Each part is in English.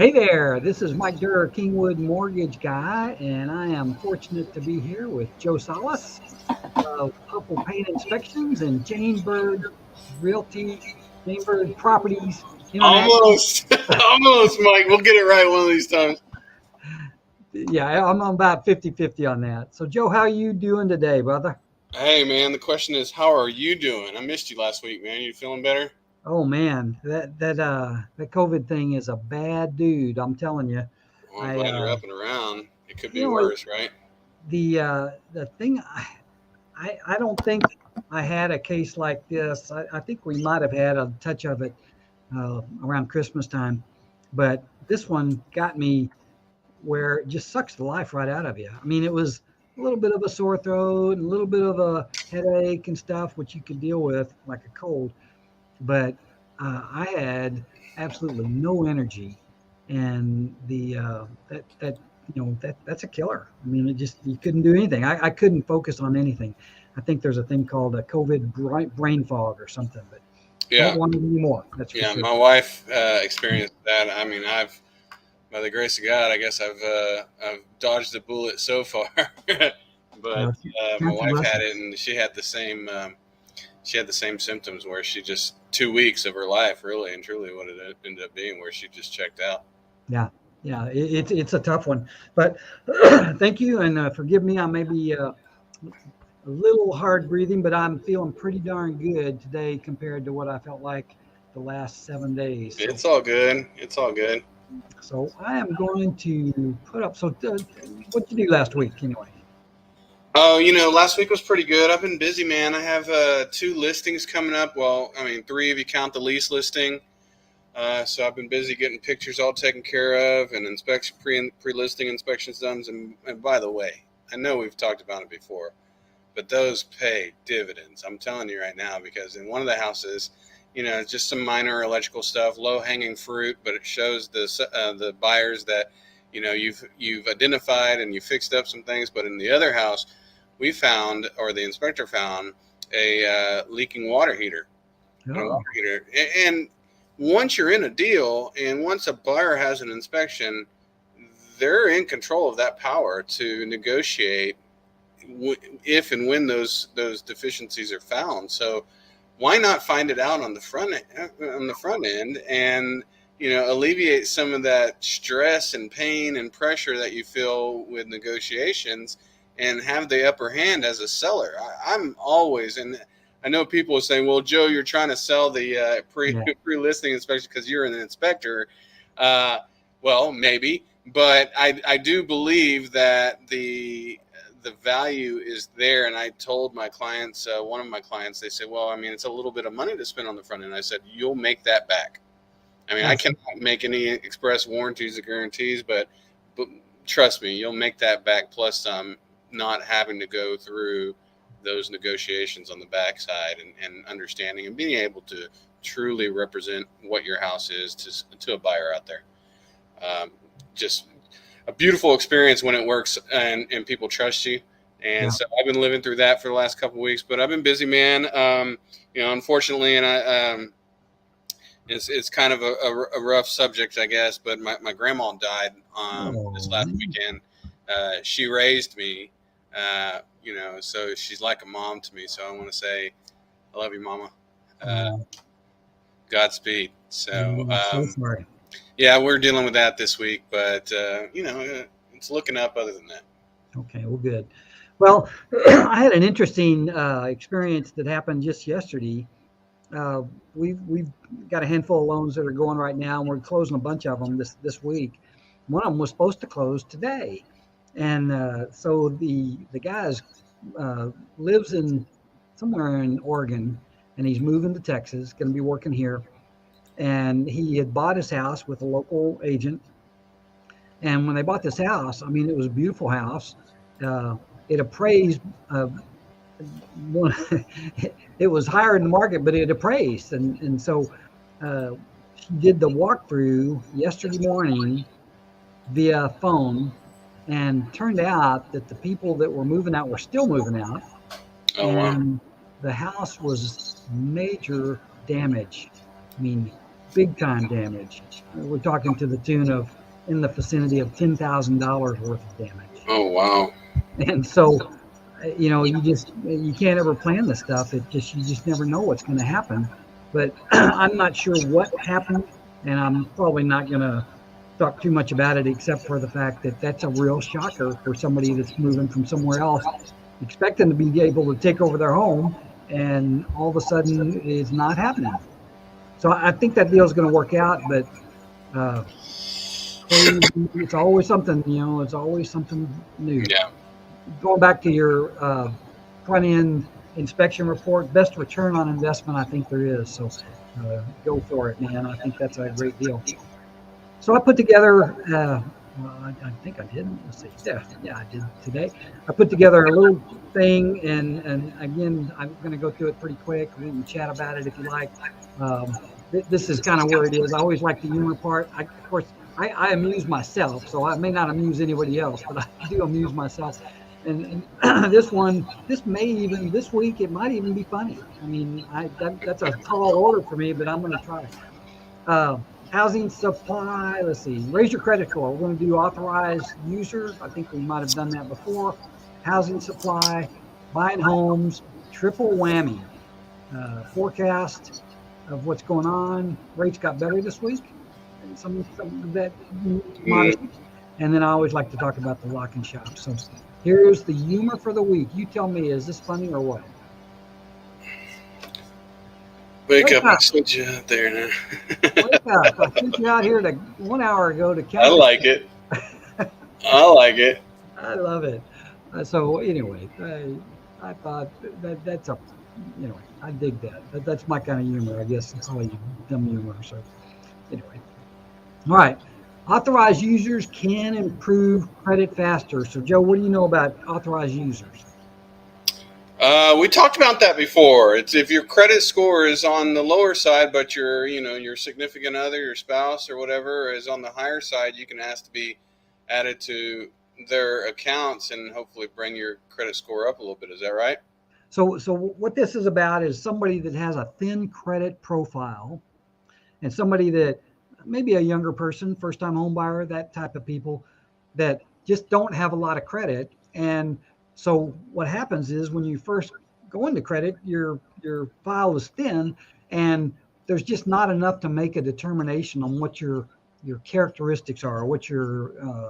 Hey there, this is Mike Durr, Kingwood Mortgage Guy, and I am fortunate to be here with Joe Salas of Purple Paint Inspections and Jane Byrd Realty, Jane Byrd Properties International. Almost, almost, Mike. We'll get it right one of these times. Yeah, I'm about 50-50 on that. So, Joe, how you doing today, brother? Hey, man. The question is, how are you doing? I missed you last week, man. You feeling better? Oh man, that COVID thing is a bad dude. I'm telling you. Well, I'm I glad you're up and around. It could you be know worse, right? the thing I don't think I had a case like this. I think we might have had a touch of it around Christmas time, but this one got me where it just sucks the life right out of you. I mean, it was a little bit of a sore throat and a little bit of a headache and stuff, which you could deal with like a cold, but I had absolutely no energy, and that's a killer. I mean, it just you couldn't do anything. I couldn't focus on anything. I think there's a thing called a COVID brain fog or something, but don't Yeah, want it anymore. That's for yeah. sure. My wife experienced that. I mean, by the grace of God, I guess I've dodged the bullet so far. But my Count your wife had blessings. it, and she had the same symptoms where she just 2 weeks of her life, really and truly, what it ended up being, where she just checked out. Yeah, yeah. It's a tough one, but thank you and forgive me. I may be a little hard breathing, but I'm feeling pretty darn good today compared to what I felt like the last 7 days. So, It's all good. It's all good. so I am going to put up. So, what did you do last week anyway? Oh, last week was pretty good. I've been busy, man. I have two listings coming up. Well, I mean, three if you count the lease listing. So I've been busy getting pictures all taken care of and inspection pre-listing inspections done. And by the way, I know we've talked about it before, but those pay dividends. I'm telling you right now, because in one of the houses, it's just some minor electrical stuff, low hanging fruit, but it shows the buyers that you've identified and you fixed up some things. But in the other house, we found, or the inspector found, a leaking water heater. And a Oh, water heater. And once you're in a deal, and once a buyer has an inspection, they're in control of that power to negotiate if and when those deficiencies are found. So why not find it out on the front end and alleviate some of that stress and pain and pressure that you feel with negotiations and have the upper hand as a seller. I'm always, and I know people are saying, well, Joe, you're trying to sell the yeah. pre-listing inspection because you're an inspector. Well, maybe, but I do believe that the value is there. And I told my clients, one of my clients, they said, well, I mean, it's a little bit of money to spend on the front end. I said, you'll make that back. I mean, I Yes. cannot make any express warranties or guarantees, but trust me, you'll make that back plus some, not having to go through those negotiations on the backside and understanding and being able to truly represent what your house is to a buyer out there. Just a beautiful experience when it works and people trust you. And Yeah. so I've been living through that for the last couple of weeks, but I've been busy, man. Unfortunately, and it's kind of a rough subject, I guess, but my grandma died this Oh, last man. weekend. She raised me, so she's like a mom to me. So I want to say, I love you, Mama. Uh, Oh, Godspeed. So, I'm so sorry. yeah, we're dealing with that this week, but, it's looking up other than that. Okay, well, good. Well, I had an interesting experience that happened just yesterday. Uh, we've got a handful of loans that are going right now, and we're closing a bunch of them this week. One of them was supposed to close today, and so the guy's lives in somewhere in Oregon, and he's moving to Texas, going to be working here. And he had bought his house with a local agent. And when they bought this house, I mean, it was a beautiful house. Uh, it appraised uh, one, it was higher in the market, but it appraised. And so uh, she did the walkthrough yesterday morning via phone, and turned out that the people that were moving out were still moving out, Oh, wow. and the house was major damage. I mean, big time damage. We're talking to the tune of in the vicinity of $10,000 worth of damage. Oh, wow. And so, you can't ever plan this stuff. You just never know what's going to happen. But I'm not sure what happened, and I'm probably not going to talk too much about it, except for the fact that that's a real shocker for somebody that's moving from somewhere else, expecting to be able to take over their home, and all of a sudden it's not happening. So I think that deal's going to work out, but it's always something, it's always something new. Yeah. Going back to your front end inspection report, best return on investment I think there is. So go for it, man. I think that's a great deal. So I put together, I think I did. Let's see. Yeah, I did today. I put together a little thing, and again, I'm going to go through it pretty quick. We can chat about it if you like. This is kind of where it is. I always like the humor part. Of course, I amuse myself, so I may not amuse anybody else, but I do amuse myself. And this week, it might even be funny. I mean, that's a tall order for me, but I'm going to try. Housing supply, let's see, raise your credit score. We're going to do authorized users. I think we might have done that before. Housing supply, buying homes, triple whammy. Forecast of what's going on. Rates got better this week. And some of that modest. And then I always like to talk about the lock and shop. So here's the humor for the week. You tell me, is this funny or what? Wake up. I sent you out there now. Wake up. I sent you out here 1 hour ago to count. I like it. I like it. I love it. So anyway, I thought that's a, I dig that. That's my kind of humor, I guess. It's all dumb humor. So anyway. All right. Authorized users can improve credit faster. So Joe, what do you know about authorized users? We talked about that before. It's if your credit score is on the lower side, but your significant other, your spouse or whatever is on the higher side, you can ask to be added to their accounts and hopefully bring your credit score up a little bit. Is that right? So what this is about is somebody that has a thin credit profile and somebody that maybe a younger person, first-time home buyer, that type of people that just don't have a lot of credit. And so what happens is when you first go into credit, your file is thin, and there's just not enough to make a determination on what your characteristics are, what your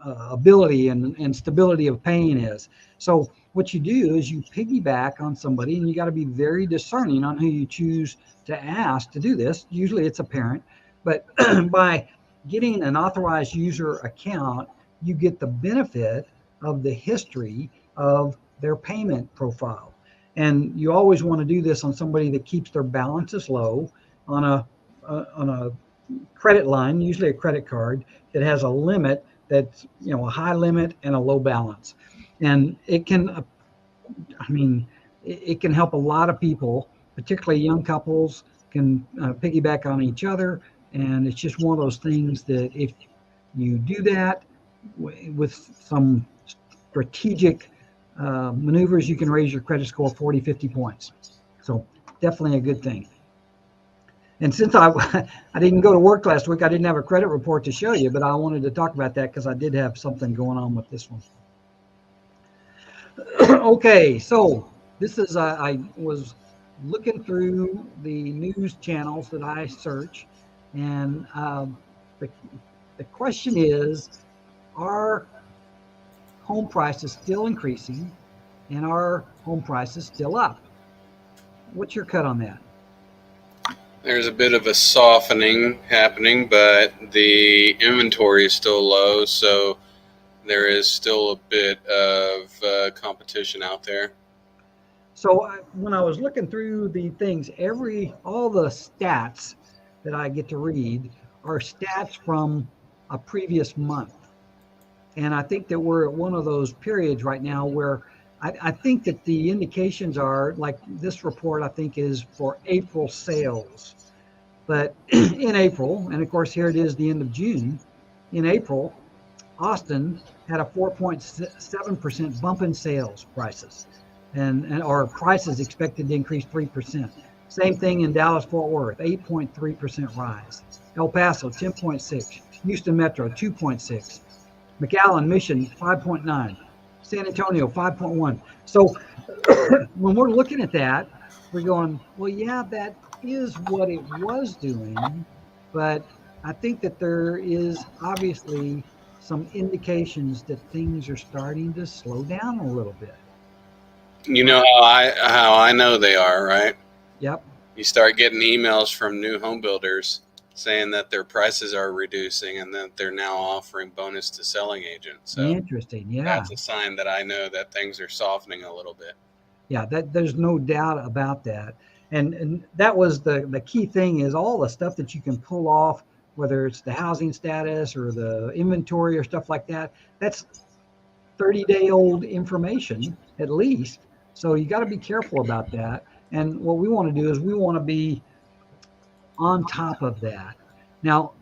ability and stability of paying is. So what you do is you piggyback on somebody, and you got to be very discerning on who you choose to ask to do this. Usually it's a parent, but by getting an authorized user account, you get the benefit of the history of their payment profile. And you always want to do this on somebody that keeps their balances low on a credit line, usually a credit card that has a limit that's, a high limit and a low balance. And it can, it can help a lot of people, particularly young couples can piggyback on each other. And it's just one of those things that if you do that with some strategic maneuvers, you can raise your credit score 40, 50 points. So definitely a good thing. And since I didn't go to work last week, I didn't have a credit report to show you, but I wanted to talk about that because I did have something going on with this one. Okay, so this is, I was looking through the news channels that I search, and the question is, are home prices still increasing, and are home prices still up? What's your cut on that? There's a bit of a softening happening, but the inventory is still low, so there is still a bit of competition out there. So when I was looking through the things, all the stats that I get to read are stats from a previous month. And I think that we're at one of those periods right now where I think that the indications are, like this report, I think is for April sales. But in April, and of course here it is the end of June, in April, Austin had a 4.7% bump in sales prices, and our prices expected to increase 3%. Same thing in Dallas-Fort Worth, 8.3% rise. El Paso, 10.6. Houston Metro, 2.6. McAllen, Mission, 5.9. San Antonio, 5.1. So when we're looking at that, we're going, well, yeah, that is what it was doing, but I think that there is obviously some indications that things are starting to slow down a little bit. You know how I know they are, right? Yep. You start getting emails from new home builders saying that their prices are reducing and that they're now offering bonus to selling agents. So interesting. Yeah. That's a sign that I know that things are softening a little bit. Yeah, that there's no doubt about that. And that was the key thing is all the stuff that you can pull off, whether it's the housing status or the inventory or stuff like that. That's 30-day-old information at least. So you got to be careful about that. And what we want to do is we want to be on top of that. Now,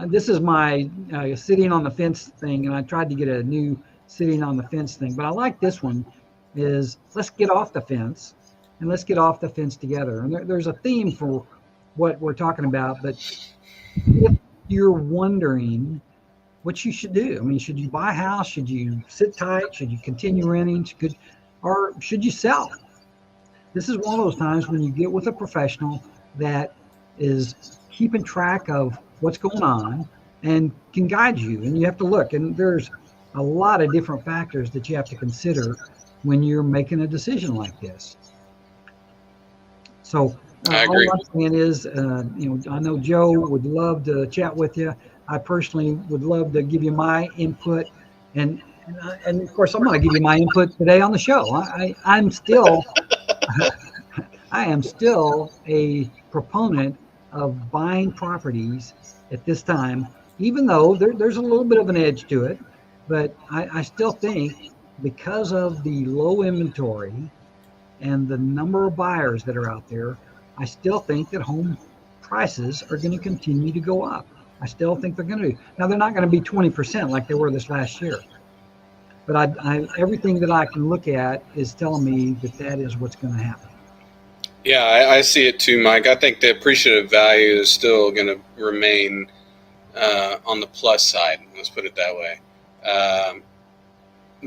this is my sitting on the fence thing, and I tried to get a new sitting on the fence thing, but I like this one is let's get off the fence and let's get off the fence together. And there's a theme for what we're talking about, but if you're wondering what you should do, I mean, should you buy a house? Should you sit tight? Should you continue renting? Or should you sell? This is one of those times when you get with a professional that is keeping track of what's going on and can guide you. And you have to look, and there's a lot of different factors that you have to consider when you're making a decision like this. So I agree. all I'm saying is, I know Joe would love to chat with you. I personally would love to give you my input, and of course I'm going to give you my input today on the show. I'm still I am still a proponent of buying properties at this time, even though there's a little bit of an edge to it. But I still think because of the low inventory and the number of buyers that are out there, I still think that home prices are going to continue to go up. I still think they're going to. Now, they're not going to be 20% like they were this last year. But everything that I can look at is telling me that is what's going to happen. Yeah, I see it too, Mike. I think the appreciative value is still going to remain on the plus side. Let's put it that way.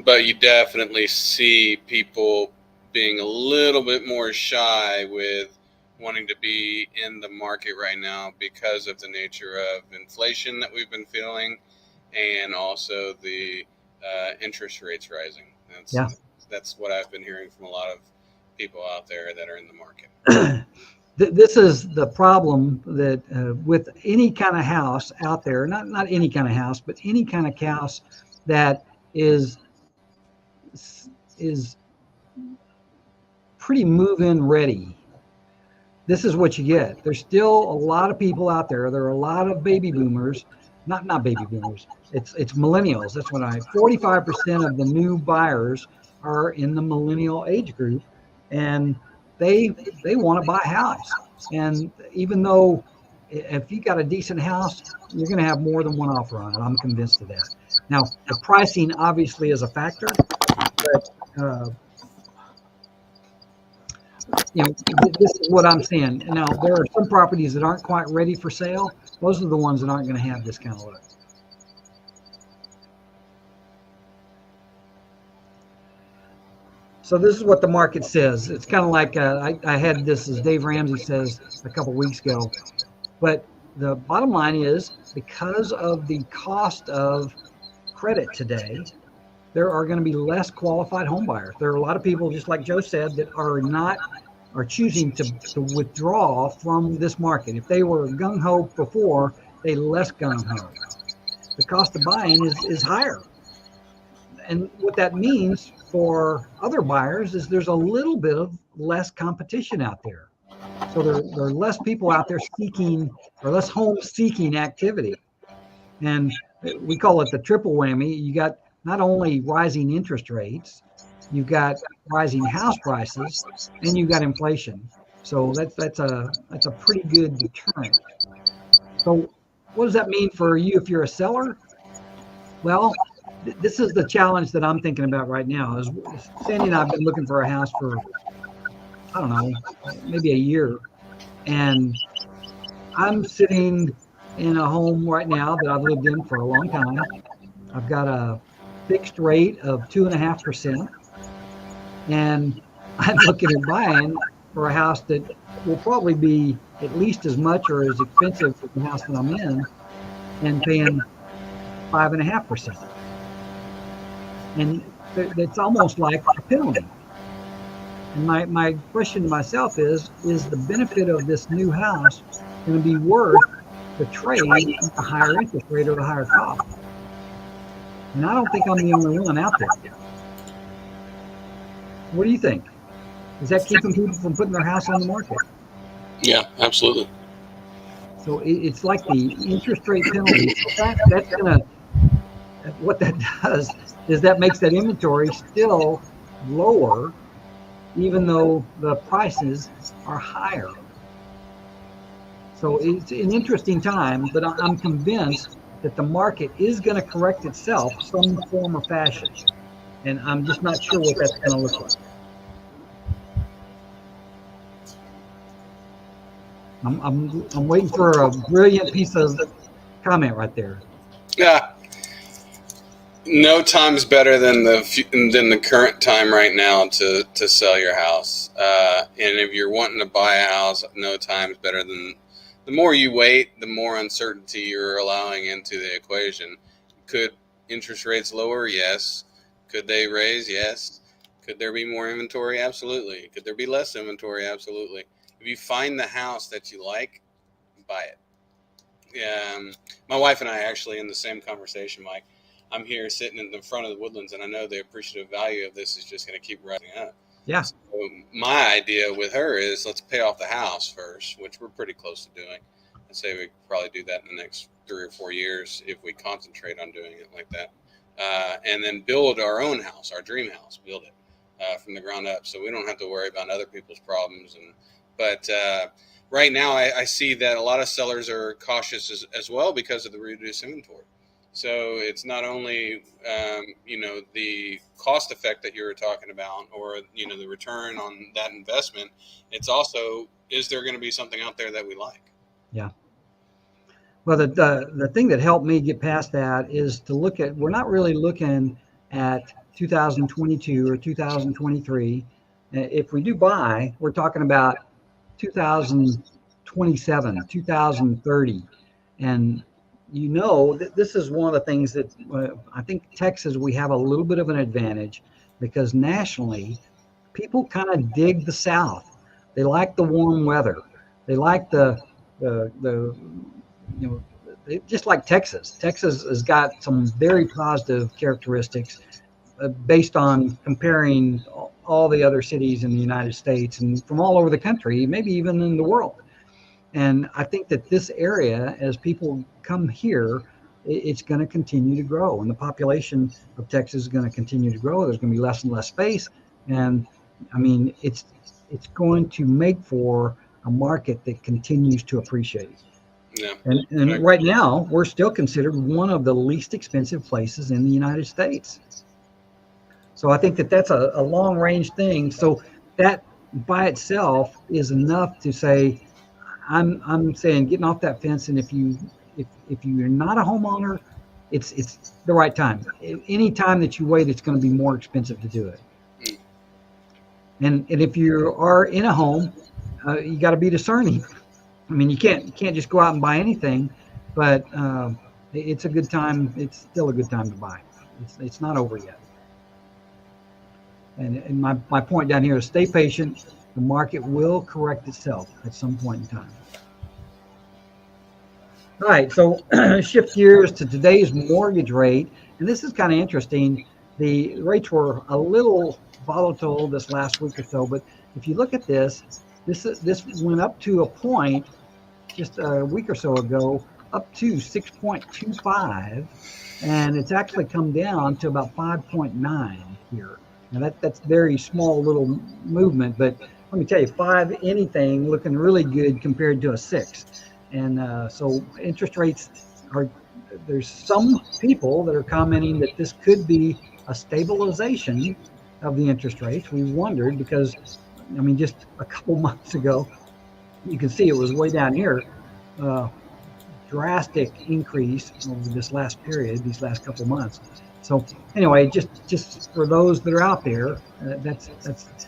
But you definitely see people being a little bit more shy with wanting to be in the market right now because of the nature of inflation that we've been feeling and also the interest rates rising. That's what I've been hearing from a lot of people out there that are in the market. This is the problem that with any kind of house out there, not any kind of house, but any kind of house that is pretty move-in ready. This is what you get. There's still a lot of people out there. There are a lot of baby boomers, not baby boomers. It's millennials. That's what 45% of the new buyers are in the millennial age group, and they want to buy a house. And even though if you got a decent house, you're going to have more than one offer on it. I'm convinced of that. Now, the pricing obviously is a factor, but this is what I'm saying. Now, there are some properties that aren't quite ready for sale. Those are the ones that aren't going to have this kind of look. So this is what the market says. It's kind of like I had this, as Dave Ramsey says, a couple weeks ago. But the bottom line is, because of the cost of credit today, there are going to be less qualified home buyers. There are a lot of people, just like Joe said, that are choosing to withdraw from this market. If they were gung-ho before, they less gung-ho. The cost of buying is higher. And what that means for other buyers is there's a little bit of less competition out there. So there are less people out there seeking, or less home seeking activity. And we call it the triple whammy. You got not only rising interest rates, you've got rising house prices, and you've got inflation. So that's a pretty good deterrent. So what does that mean for you if you're a seller? Well, this is the challenge that I'm thinking about right now. Is Sandy and I have been looking for a house for, I don't know, maybe a year. And I'm sitting in a home right now that I've lived in for a long time. I've got a fixed rate of 2.5%, and I'm looking at buying for a house that will probably be at least as much or as expensive as the house that I'm in, and paying 5.5%. And it's almost like a penalty. And my question to myself is the benefit of this new house going to be worth the trade at the higher interest rate or the higher cost? And I don't think I'm the only one out there. What do you think? Is that keeping people from putting their house on the market? Yeah, absolutely. So it's like the interest rate penalty. So that's going to, what that does is that makes that inventory still lower, even though the prices are higher. So it's an interesting time, but I'm convinced that the market is going to correct itself some form or fashion. And I'm just not sure what that's going to look like. I'm waiting for a brilliant piece of comment right there. Yeah. No time's better than the current time right now to sell your house. And if you're wanting to buy a house, no time's better than. The more you wait, the more uncertainty you're allowing into the equation. Could interest rates lower? Yes. Could they raise? Yes. Could there be more inventory? Absolutely. Could there be less inventory? Absolutely. If you find the house that you like, buy it. My wife and I are actually in the same conversation, Mike. I'm here sitting in the front of the Woodlands, and I know the appreciative value of this is just going to keep rising up. Yeah. So my idea with her is let's pay off the house first, which we're pretty close to doing. I'd say we could probably do that in the next 3 or 4 years if we concentrate on doing it like that. And then build our own house, our dream house, build it from the ground up, so we don't have to worry about other people's problems. But right now, I see that a lot of sellers are cautious as well because of the reduced inventory. So it's not only the cost effect that you were talking about, or the return on that investment. It's also, is there going to be something out there that we like? Yeah. Well, the thing that helped me get past that is to look at, we're not really looking at 2022 or 2023. If we do buy, we're talking about 2027, 2030. And this is one of the things that I think Texas, we have a little bit of an advantage, because nationally, people kind of dig the South. They like the warm weather. They like just like Texas. Texas has got some very positive characteristics based on comparing all the other cities in the United States and from all over the country, maybe even in the world. And I think that this area, as people come here, it's going to continue to grow, and the population of Texas is going to continue to grow. There's going to be less and less space, and I mean, it's going to make for a market that continues to appreciate. Yeah. And right now, we're still considered one of the least expensive places in the United States. So I think that that's a long range thing. So that by itself is enough to say, I'm saying getting off that fence. And if you're not a homeowner, it's the right time. Any time that you wait, it's going to be more expensive to do it. And if you are in a home, you got to be discerning. I mean, you can't just go out and buy anything, but it's a good time. It's still a good time to buy. It's not over yet. And my point down here is stay patient. The market will correct itself at some point in time. All right, so shift gears to today's mortgage rate. And this is kind of interesting. The rates were a little volatile this last week or so, but if you look at this went up to a point just a week or so ago, up to 6.25, and it's actually come down to about 5.9 here. Now that's very small little movement, but let me tell you, 5 anything looking really good compared to a 6. And so interest rates there's some people that are commenting that this could be a stabilization of the interest rates. We wondered because, I mean, just a couple months ago, You can see it was way down here. Drastic increase over this last period, these last couple months. So anyway, just for those that are out there, that's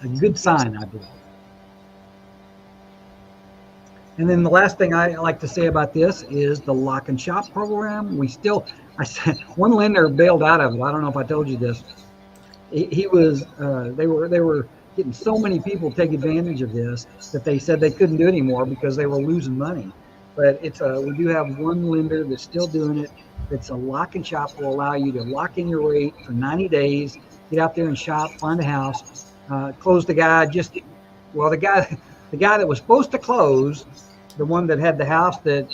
a good sign, I believe. And then the last thing I like to say about this is the lock and shop program. I said one lender bailed out of it. I don't know if I told you this. They were getting so many people take advantage of this that they said they couldn't do it anymore because they were losing money. But we do have one lender that's still doing it. It's a lock and shop, will allow you to lock in your rate for 90 days, get out there and shop, find a house, close the guy. The guy that was supposed to close, the one that had the house that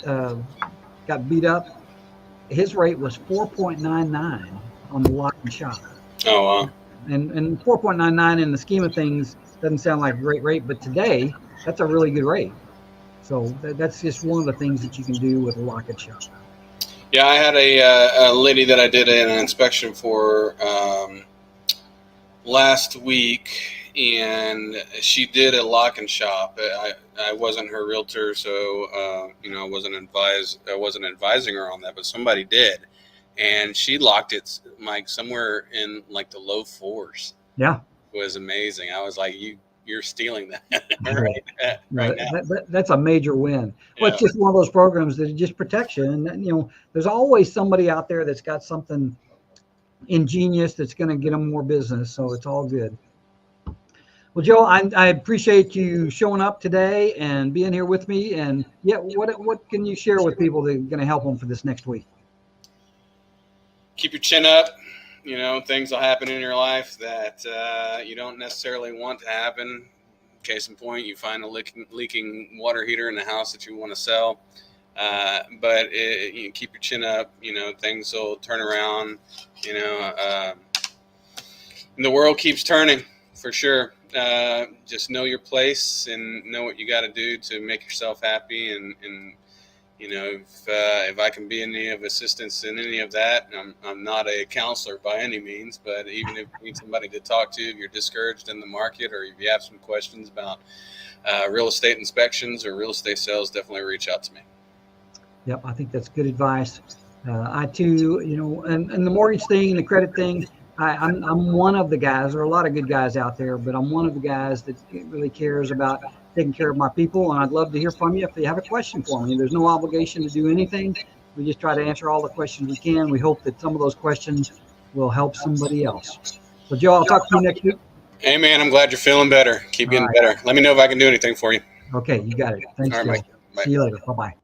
got beat up, his rate was 4.99 on the lock and shop. Oh, wow. And 4.99 in the scheme of things doesn't sound like a great rate, but today that's a really good rate. So that's just one of the things that you can do with a lock and shop. Yeah, I had a lady that I did an inspection for last week, and she did a lock and shop. I wasn't her realtor, so I wasn't advising her on that, but somebody did, and she locked it like somewhere in like the low fours. Yeah, it was amazing. I was like, you're stealing that right now. That's a major win. Well, it's just one of those programs that just protects you, and there's always somebody out there that's got something ingenious that's going to get them more business. So it's all good. Well, Joe, I appreciate you showing up today and being here with me. And what can you share with people that are going to help them for this next week? Keep your chin up. Things will happen in your life that you don't necessarily want to happen. Case in point, you find a leaking water heater in the house that you want to sell. But keep your chin up. Things will turn around. And the world keeps turning, for sure. Just know your place and know what you got to do to make yourself happy. And if I can be any of assistance in any of that, I'm not a counselor by any means, but even if you need somebody to talk to, if you're discouraged in the market, or if you have some questions about real estate inspections or real estate sales, definitely reach out to me. Yep, I think that's good advice. I too, and the mortgage thing and the credit thing, I'm one of the guys. There are a lot of good guys out there, but I'm one of the guys that really cares about taking care of my people, and I'd love to hear from you if you have a question for me. There's no obligation to do anything. We just try to answer all the questions we can. We hope that some of those questions will help somebody else. So, Joe, I'll talk to you next week. Hey, man, I'm glad you're feeling better. Keep getting better. Let me know if I can do anything for you. Okay, you got it. Thanks, all right, Joe. Mike. Bye. See you later. Bye-bye.